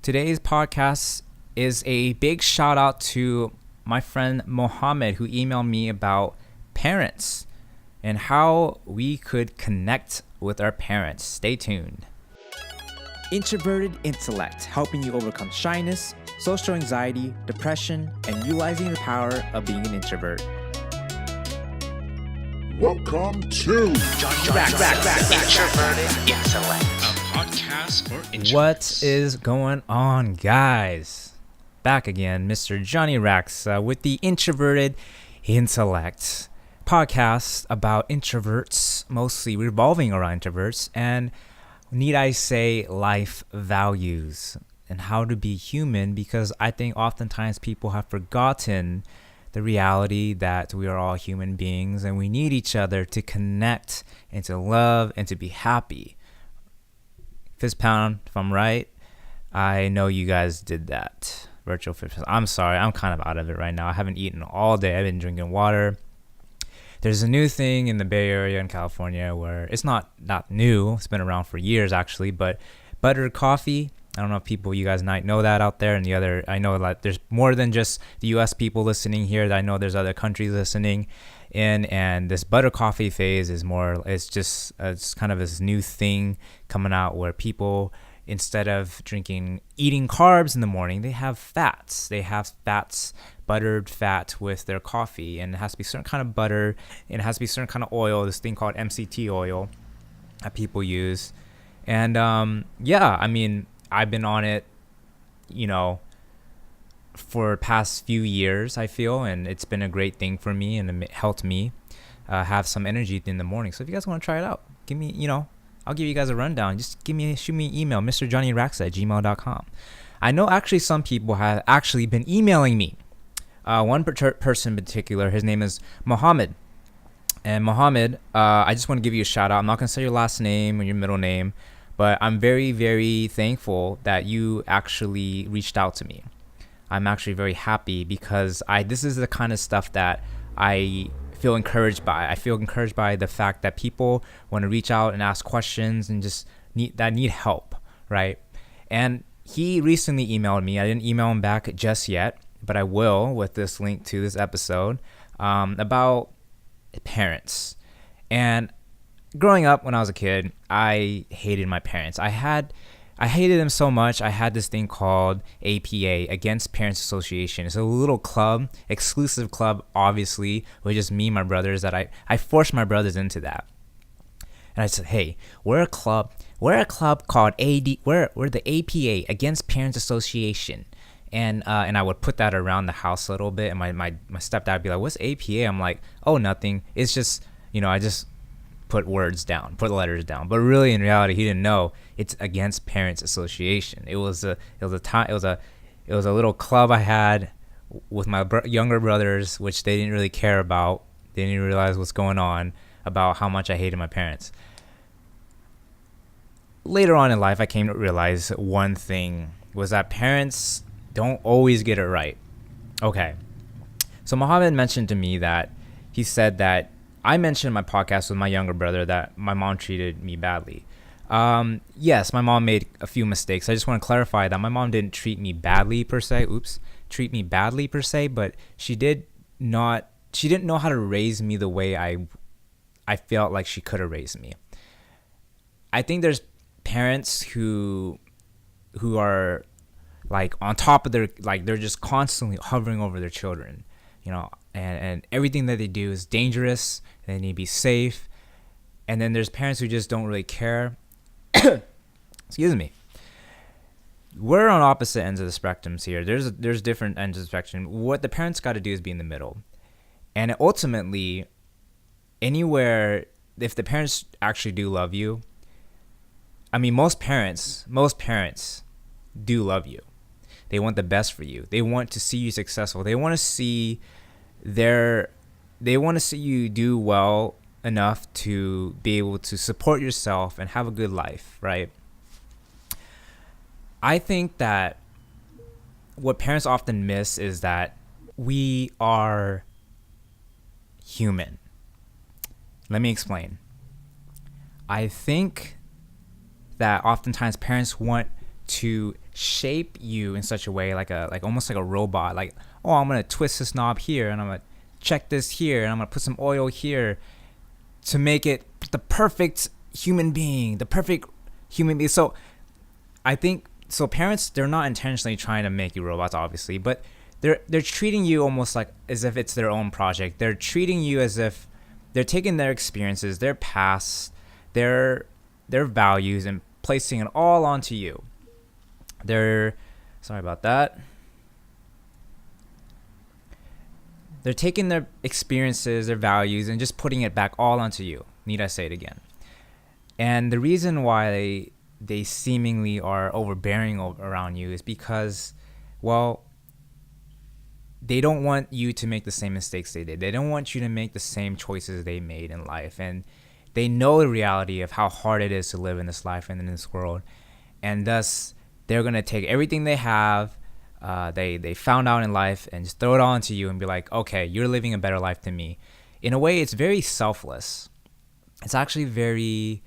Today's podcast is a big shout out to my friend Mohammed, who emailed me about parents and how we could connect with our parents. Stay tuned. Introverted Intellect, helping you overcome shyness, social anxiety, depression, and utilizing the power of being an introvert. Welcome to Introverted Intellect, a podcast for introverts. What is going on, guys? Back again, Mr. Johnny Rax with the Introverted Intellect podcast about introverts, mostly revolving around introverts, and need I say life values and how to be human, because I think oftentimes people have forgotten the reality that we are all human beings and we need each other to connect and to love and to be happy. Fist pound if I'm right. I know you guys did that. Virtual fist pound. I'm sorry, I'm kind of out of it right now. I haven't eaten all day. I've been drinking water. There's a new thing in the Bay Area in California where it's not new. It's been around for years actually, but buttered coffee. I don't know if you guys might know that out there. And I know that there's more than just the U.S. people listening here. I know there's other countries listening in, and this butter coffee phase is it's kind of this new thing coming out where people, instead of eating carbs in the morning, they have fats. They have fats, buttered fat with their coffee, and it has to be certain kind of butter, and it has to be certain kind of oil, this thing called MCT oil that people use. And I've been on it, for the past few years, I feel, and it's been a great thing for me, and it helped me have some energy in the morning. So if you guys want to try it out, I'll give you guys a rundown. Just shoot me an email, mrjohnnyrax@gmail.com. I know actually some people have actually been emailing me. One person in particular, his name is Mohammed. And Mohammed, I just want to give you a shout out. I'm not going to say your last name or your middle name, but I'm very, very thankful that you actually reached out to me. I'm actually very happy because this is the kind of stuff that I feel encouraged by. I feel encouraged by the fact that people want to reach out and ask questions and just need help, right? And he recently emailed me. I didn't email him back just yet, but I will with this link to this episode about parents. And growing up when I was a kid, I hated my parents. I hated them so much. I had this thing called APA, Against Parents Association. It's a little club, exclusive club, obviously, with just me and my brothers, that I forced my brothers into that. And I said, hey, we're a club called we're the APA, Against Parents Association. And I would put that around the house a little bit, and my stepdad would be like, what's APA? I'm like, oh, nothing. It's just, I just put letters down. But really, in reality, he didn't know it's Against Parents Association. It was a little club I had with my younger brothers, which they didn't really care about. They didn't even realize what's going on about how much I hated my parents. Later on in life, I came to realize one thing was that parents don't always get it right. Okay. So Mohammed mentioned to me that he said that I mentioned in my podcast with my younger brother that my mom treated me badly. Yes, my mom made a few mistakes. I just want to clarify that my mom didn't treat me badly per se. But she didn't know how to raise me the way I felt like she could have raised me. I think there's parents who are like on top of they're just constantly hovering over their children, and everything that they do is dangerous. They need to be safe. And then there's parents who just don't really care. Excuse me. We're on opposite ends of the spectrums here. There's different ends of the spectrum. What the parents got to do is be in the middle. And ultimately, anywhere, if the parents actually do love you, most parents do love you. They want the best for you. They want to see you successful. They want to see you do well enough to be able to support yourself and have a good life, right? I think that what parents often miss is that we are human. Let me explain. I think that oftentimes parents want to shape you in such a way, like almost like a robot. Like, oh, I'm gonna twist this knob here, and I'm gonna check this here, and I'm gonna put some oil here to make it the perfect human being, the perfect human being. So I think so. Parents, they're not intentionally trying to make you robots, obviously, but they're treating you almost like as if it's their own project. They're treating you as if they're taking their experiences, their past, their values, and placing it all onto you. Sorry about that. They're taking their experiences, their values, and just putting it back all onto you. Need I say it again? And the reason why they seemingly are overbearing around you is because, well, they don't want you to make the same mistakes they did. They don't want you to make the same choices they made in life. And they know the reality of how hard it is to live in this life and in this world. And thus, they're going to take everything they have, they found out in life, and just throw it all into you and be like, okay, you're living a better life than me. In a way, it's very selfless. It's actually very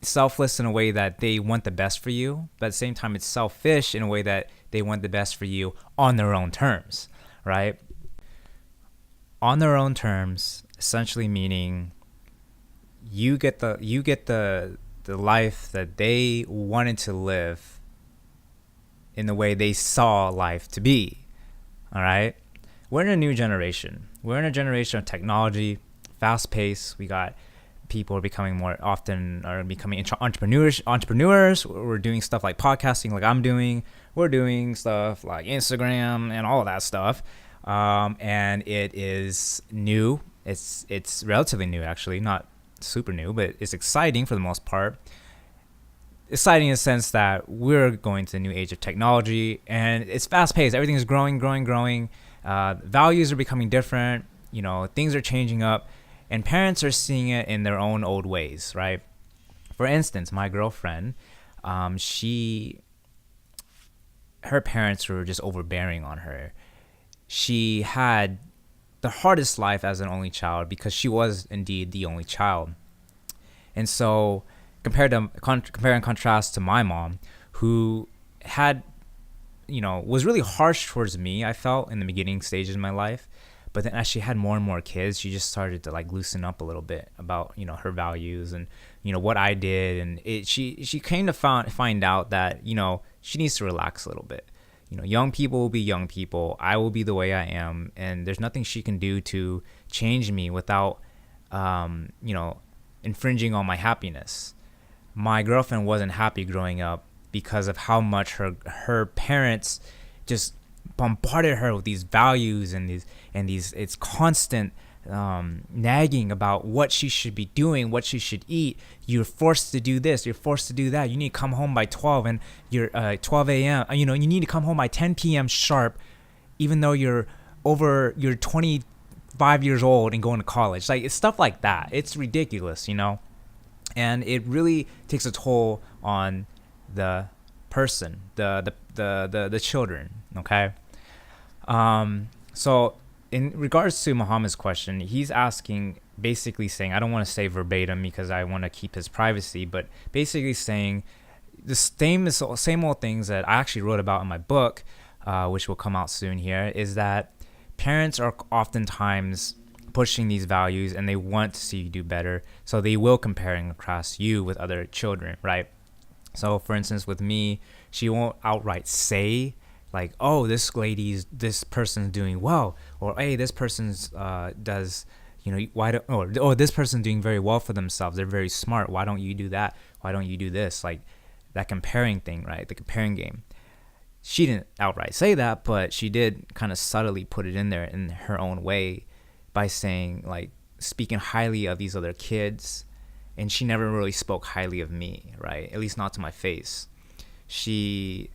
selfless in a way that they want the best for you, but at the same time, it's selfish in a way that they want the best for you on their own terms, right? On their own terms, essentially meaning you get the life that they wanted to live in the way they saw life to be. All right? We're in a new generation. We're in a generation of technology, fast pace. We got people are becoming entrepreneurs. We're doing stuff like podcasting, like I'm doing. We're doing stuff like Instagram and all of that stuff. And it is new. It's relatively new, actually, not super new, but it's exciting for the most part. Exciting in the sense that we're going to the new age of technology, and it's fast paced. Everything is growing. Values are becoming different. Things are changing up, and parents are seeing it in their own old ways, right? For instance, my girlfriend, her parents were just overbearing on her. She had the hardest life as an only child because she was indeed the only child. And so compare and contrast to my mom, who had, was really harsh towards me, I felt, in the beginning stages of my life. But then as she had more and more kids, she just started to like loosen up a little bit about, her values and, what I did. And she came to find out that, she needs to relax a little bit. Young people will be young people. I will be the way I am. And there's nothing she can do to change me without, infringing on my happiness. My girlfriend wasn't happy growing up because of how much her parents just bombarded her with these values and these it's constant nagging about what she should be doing, what she should eat. You're forced to do this, you're forced to do that. You need to come home by 12 and you're 12 a.m. You need to come home by 10 p.m. sharp, even though you're 25 years old and going to college. Like, it's stuff like that. It's ridiculous, and it really takes a toll on the person, the children. Okay. So in regards to Muhammad's question, he's asking, basically saying, I don't want to say verbatim because I want to keep his privacy, but basically saying the same old things that I actually wrote about in my book, which will come out soon here, is that parents are oftentimes pushing these values and they want to see you do better. So they will compare and contrast you with other children, right? So for instance, with me, she won't outright say like, oh, this person's doing well, or hey, this person's does, this person's doing very well for themselves. They're very smart. Why don't you do that? Why don't you do this? Like that comparing thing, right? The comparing game. She didn't outright say that, but she did kind of subtly put it in there in her own way by saying, like, speaking highly of these other kids. And she never really spoke highly of me, right? At least not to my face. She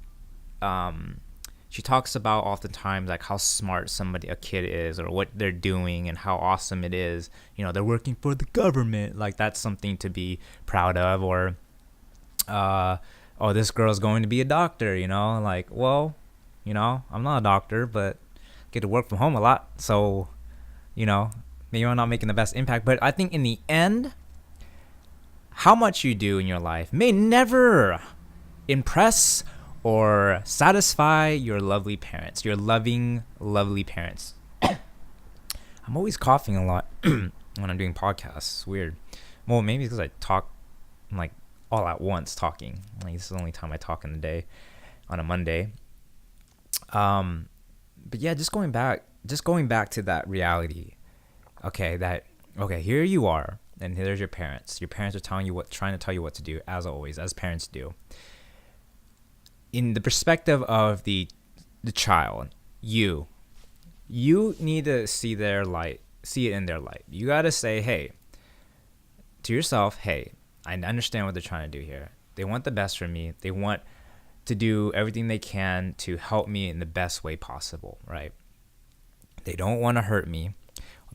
talks about oftentimes like how smart a kid is, or what they're doing and how awesome it is. They're working for the government. Like, that's something to be proud of. Or, oh, this girl's going to be a doctor, like, well, I'm not a doctor, but I get to work from home a lot. So, maybe I'm not making the best impact. But I think in the end, how much you do in your life may never impress or satisfy your lovely parents, your loving, lovely parents. I'm always coughing a lot when I'm doing podcasts. It's weird. Well, maybe because I talk like all at once talking. Like this is the only time I talk in the day on a Monday. But yeah, just going back to that reality. Okay, here you are, and there's your parents. Your parents are trying to tell you what to do, as always, as parents do. In the perspective of the child, you need to see it in their light. You got to say, hey, to yourself, hey, I understand what they're trying to do here. They want the best for me. They want to do everything they can to help me in the best way possible, right? They don't want to hurt me.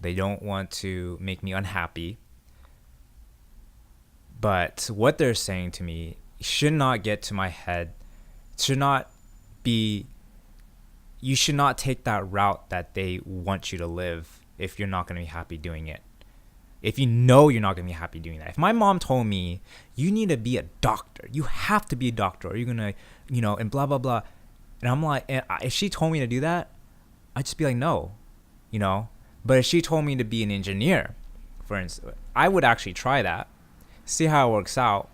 They don't want to make me unhappy. But what they're saying to me should not get to my head. You should not take that route that they want you to live if you're not going to be happy doing it. If you know you're not going to be happy doing that. If my mom told me, you need to be a doctor. You have to be a doctor or you're going to, and blah, blah, blah. And I'm like, if she told me to do that, I'd just be like, no, But if she told me to be an engineer, for instance, I would actually try that, see how it works out,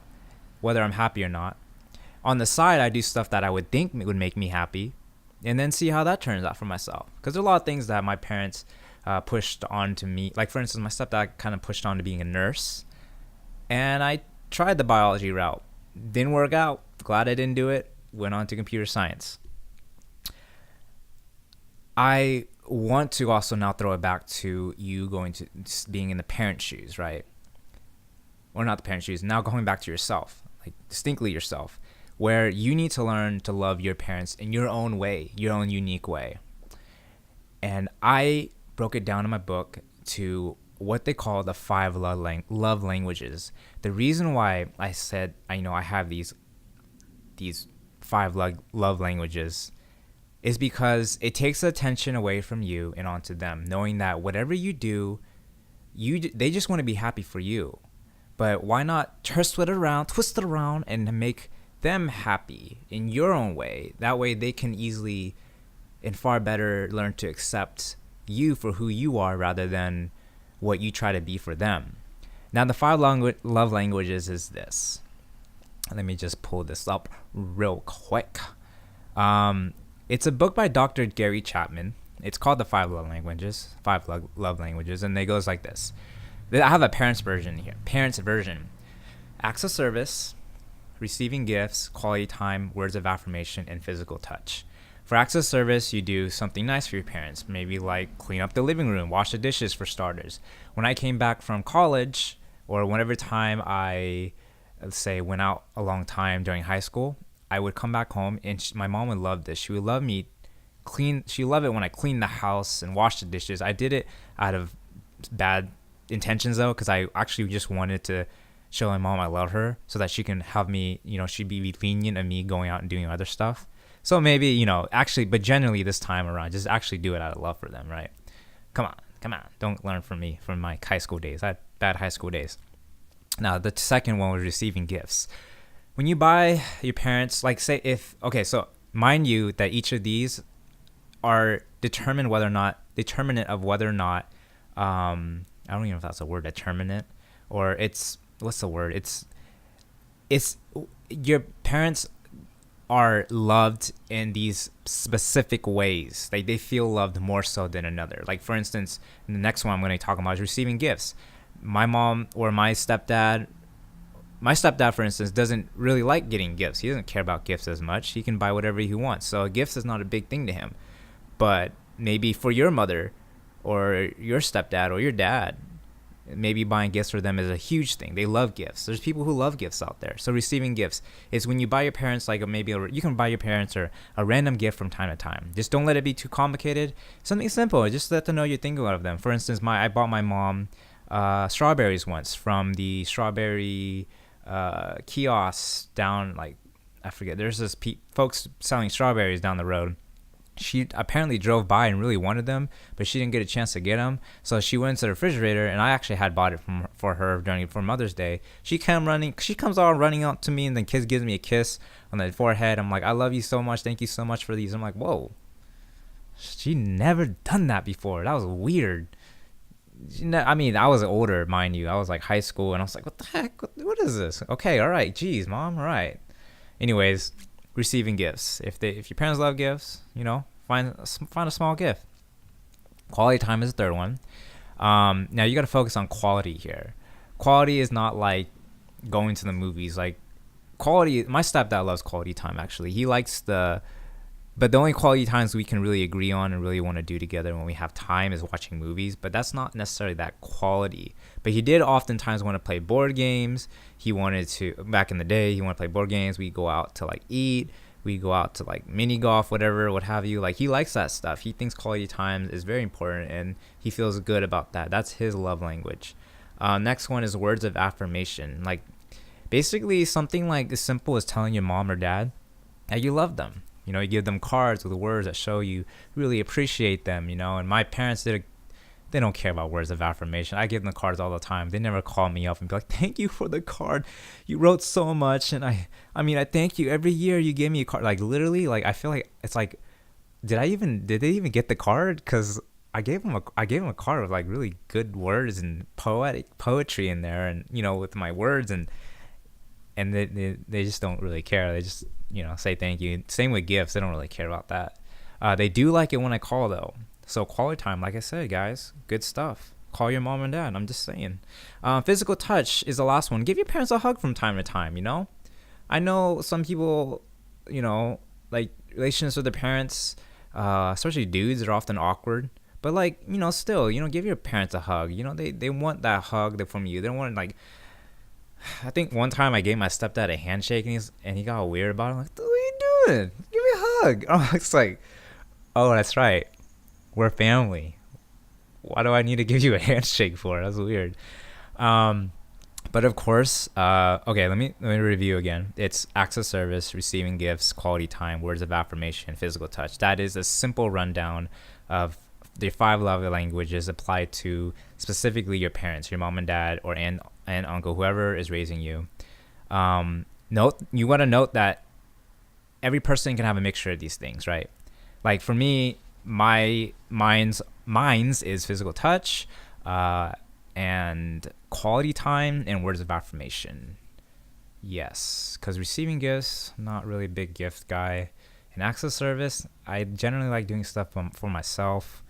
whether I'm happy or not. On the side, I do stuff that I would think would make me happy, and then see how that turns out for myself. Because there are a lot of things that my parents pushed on to me. Like, for instance, my stepdad kind of pushed on to being a nurse. And I tried the biology route. Didn't work out. Glad I didn't do it. Went on to computer science. I want to also now throw it back to you going to being in the parent's shoes, right? Or not the parent's shoes. Now going back to yourself, like distinctly yourself, where you need to learn to love your parents in your own way, your own unique way. And I broke it down in my book to what they call the 5 love languages. The reason why I said I have these 5 love languages is because it takes the attention away from you and onto them, knowing that whatever you do, they just want to be happy for you. But why not twist it around and make them happy in your own way? That way they can easily and far better learn to accept you for who you are rather than what you try to be for them. Now, the 5 love languages is this. Let me just pull this up real quick. It's a book by Dr. Gary Chapman. It's called The 5 Love Languages, and it goes like this. I have a parents version here. Parents version. Acts of service, receiving gifts, quality time, words of affirmation, and physical touch. For acts of service, you do something nice for your parents. Maybe like clean up the living room, wash the dishes for starters. When I came back from college, or whenever time I, let's say, went out a long time during high school, I would come back home and my mom would love this. She would love me she loved it when I cleaned the house and washed the dishes. I did it out of bad intentions though, because I actually just wanted to show my mom I love her so that she can have me, she'd be lenient of me going out and doing other stuff. So maybe, actually, but generally this time around, just actually do it out of love for them, right? Come on. Don't learn from me from my high school days. I had bad high school days. Now, the second one was receiving gifts. When you buy your parents, like say so mind you that each of these are determinant of whether or not, I don't even know if that's a word, determinant, or it's, what's the word? It's your parents are loved in these specific ways. Like they feel loved more so than another. Like for instance, the next one I'm going to talk about is receiving gifts. My mom or my stepdad, for instance, doesn't really like getting gifts. He doesn't care about gifts as much. He can buy whatever he wants. So gifts is not a big thing to him. But maybe for your mother or your stepdad or your dad, maybe buying gifts for them is a huge thing. They love gifts. There's people who love gifts out there. So receiving gifts is when you buy your parents you can buy your parents or a random gift from time to time. Just don't let it be too complicated. Something simple. Just let them know you're thinking of them. For instance, I bought my mom strawberries once from the strawberry kiosk down, like, I forget. There's this folks selling strawberries down the road. she apparently drove by and really wanted them, but she didn't get a chance to get them. So she went to the refrigerator, and I actually had bought it for her for Mother's Day. She comes all running out to me, and then gives me a kiss on the forehead. I'm like, I love you so much. Thank you so much for these. I'm like, whoa, she never done that before. That was weird. I mean, I was older, mind you. I was like high school, and I was like, what the heck? What is this? Okay, all right, geez, mom, all right. Anyways, receiving gifts. If your parents love gifts, find a small gift. Quality time is the third one. Now you got to focus on quality here. Quality is not like going to the movies. Like quality, my stepdad loves quality time. Actually, he likes but the only quality times we can really agree on and really want to do together when we have time is watching movies. But that's not necessarily that quality. But he did oftentimes want to play board games. Back in the day, he wanted to play board games. We go out to like eat. We go out to like mini golf, whatever, what have you. Like he likes that stuff. He thinks quality time is very important, and he feels good about that. That's his love language. Next one is words of affirmation. Like basically something like as simple as telling your mom or dad that you love them. You give them cards with words that show you really appreciate them, and my parents they don't care about words of affirmation. I give them cards all the time. They never call me up and be like, thank you for the card. You wrote so much. And I thank you. Every year you gave me a card. Like literally, like I feel like it's like, did they even get the card? Cause I gave them a card with like really good words and poetry in there. And, with my words and they just don't really care. They just, say thank you. Same with gifts. They don't really care about that. They do like it when I call though. So quality time, like I said, guys, good stuff. Call your mom and dad. I'm just saying. Physical touch is the last one. Give your parents a hug from time to time. I know some people, like relations with their parents, especially dudes, are often awkward. But like, still, give your parents a hug. They want that hug from you. They don't want like. I think one time I gave my stepdad a handshake and he got weird about it. I'm like, what are you doing? Give me a hug. I was like, oh, that's right. We're family. Why do I need to give you a handshake for? That's weird. But of course, okay, let me review again. It's acts of service, receiving gifts, quality time, words of affirmation, physical touch. That is a simple rundown of the 5 love languages applied to specifically your parents, your mom and dad, or aunt, uncle, whoever is raising you. You want to note that every person can have a mixture of these things, right? Like for me, mine's is physical touch, and quality time, and words of affirmation. Yes, because receiving gifts, not really a big gift guy. And acts of service, I generally like doing stuff for myself.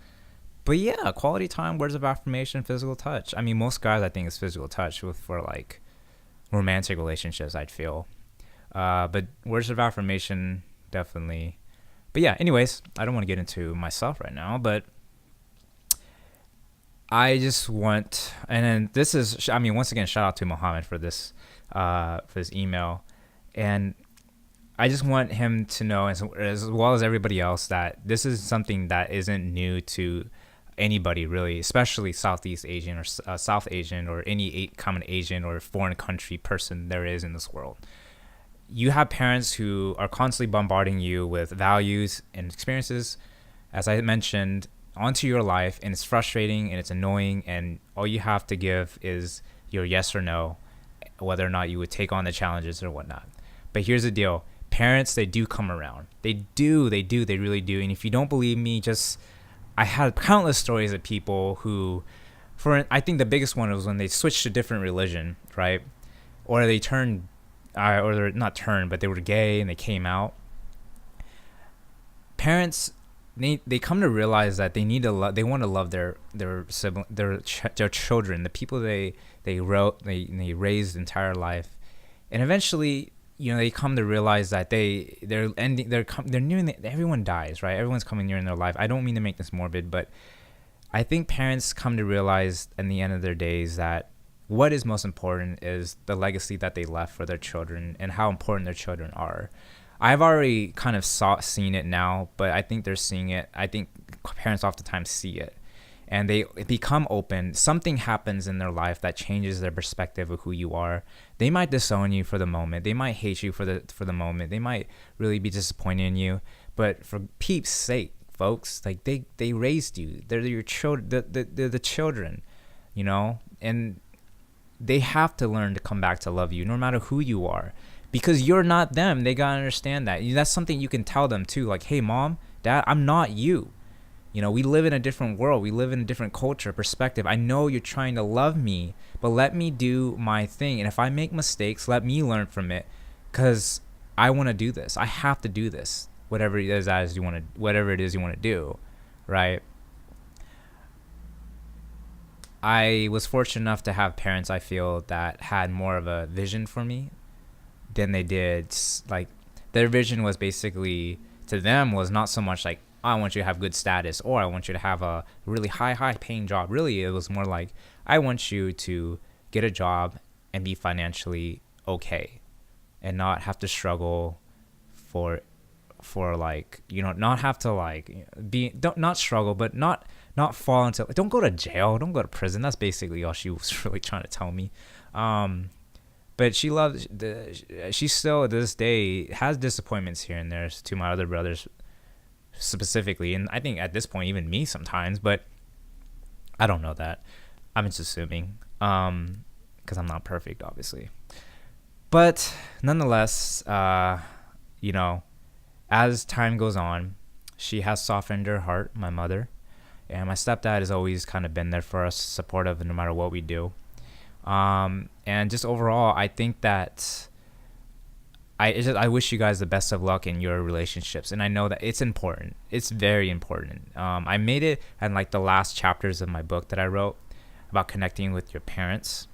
But yeah, quality time, words of affirmation, physical touch. I mean, most guys, I think, is physical touch for like romantic relationships, I'd feel. But words of affirmation, definitely. But yeah, anyways, I don't want to get into myself right now, but I just want, and then this is, once again, shout out to Mohammed for this email. And I just want him to know, as well as everybody else, that this is something that isn't new to anybody really, especially Southeast Asian or South Asian or any common Asian or foreign country person there is in this world. You have parents who are constantly bombarding you with values and experiences, as I mentioned, onto your life, and it's frustrating and it's annoying, and all you have to give is your yes or no, whether or not you would take on the challenges or whatnot. But here's the deal. Parents, they do come around. They really do. And if you don't believe me, I had countless stories of people who, I think the biggest one was when they switched to different religion, right? Or they turned, or they're not turned, but they were gay and they came out. Parents, they come to realize that they need to love, they want to love their sibling, their children, the people they raised entire life, and eventually, they come to realize that they're nearing everyone dies, right? Everyone's coming near in their life. I don't mean to make this morbid, but I think parents come to realize in the end of their days that what is most important is the legacy that they left for their children and how important their children are. I've already kind of seen it now, but I think they're seeing it. I think parents oftentimes see it. and they become open, something happens in their life that changes their perspective of who you are. They might disown you for the moment. They might hate you for the moment. They might really be disappointed in you. But for peeps' sake, folks, like they raised you. They're your children. They're the children, you know, and they have to learn to come back to love you no matter who you are, because you're not them. They gotta understand that. That's something you can tell them too. Like, hey, mom, dad, I'm not you. You know, we live in a different world. We live in a different culture, perspective. I know you're trying to love me, but let me do my thing. And if I make mistakes, let me learn from it, because I want to do this. I have to do this. Whatever it is you want to do, right? I was fortunate enough to have parents, I feel, that had more of a vision for me than they did. Like, their vision was basically, to them, was not so much like, I want you to have good status, or I want you to have a really high paying job. Really, it was more like, I want you to get a job and be financially okay and not have to struggle for like, you know, not have to like not struggle, but not fall into, don't go to jail, don't go to prison. That's basically all she was really trying to tell me. But she still to this day has disappointments here and there to my other brothers specifically, and I think at this point even me sometimes, but I don't know that. I'm just assuming, because I'm not perfect, obviously. But nonetheless, you know, as time goes on, she has softened her heart, my mother, and my stepdad has always kind of been there for us, supportive no matter what we do. And just overall, I think that I wish you guys the best of luck in your relationships, and I know that it's important. It's very important. I made it in like the last chapters of my book that I wrote about connecting with your parents,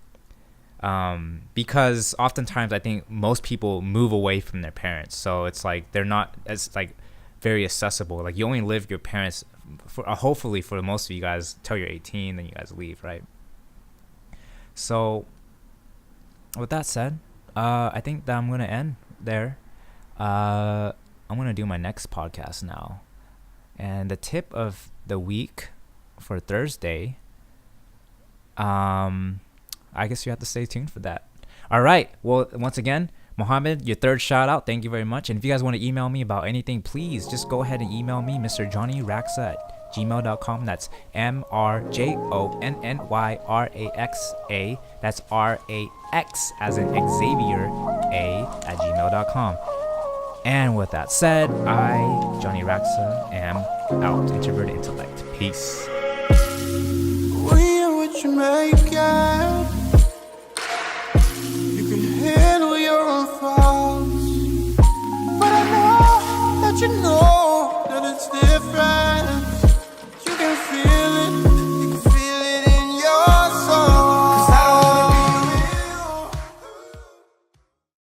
because oftentimes I think most people move away from their parents, so it's like they're not as like very accessible. Like, you only live with your parents for hopefully for most of you guys till you're 18, then you guys leave, right? So with that said, I think that I'm gonna end there. I'm gonna do my next podcast now, and the tip of the week for Thursday, I guess you have to stay tuned for that. All right, well, once again, Mohammed, your third shout out, thank you very much. And if you guys want to email me about anything, please just go ahead and email me, Mr. Johnny Raxa at gmail.com. That's MRJONNYRAXA. That's RAX as in Xavier A at gmail.com. And with that said, I, Johnny Raxa, am out. Introverted Intellect. Peace. We are what you make it.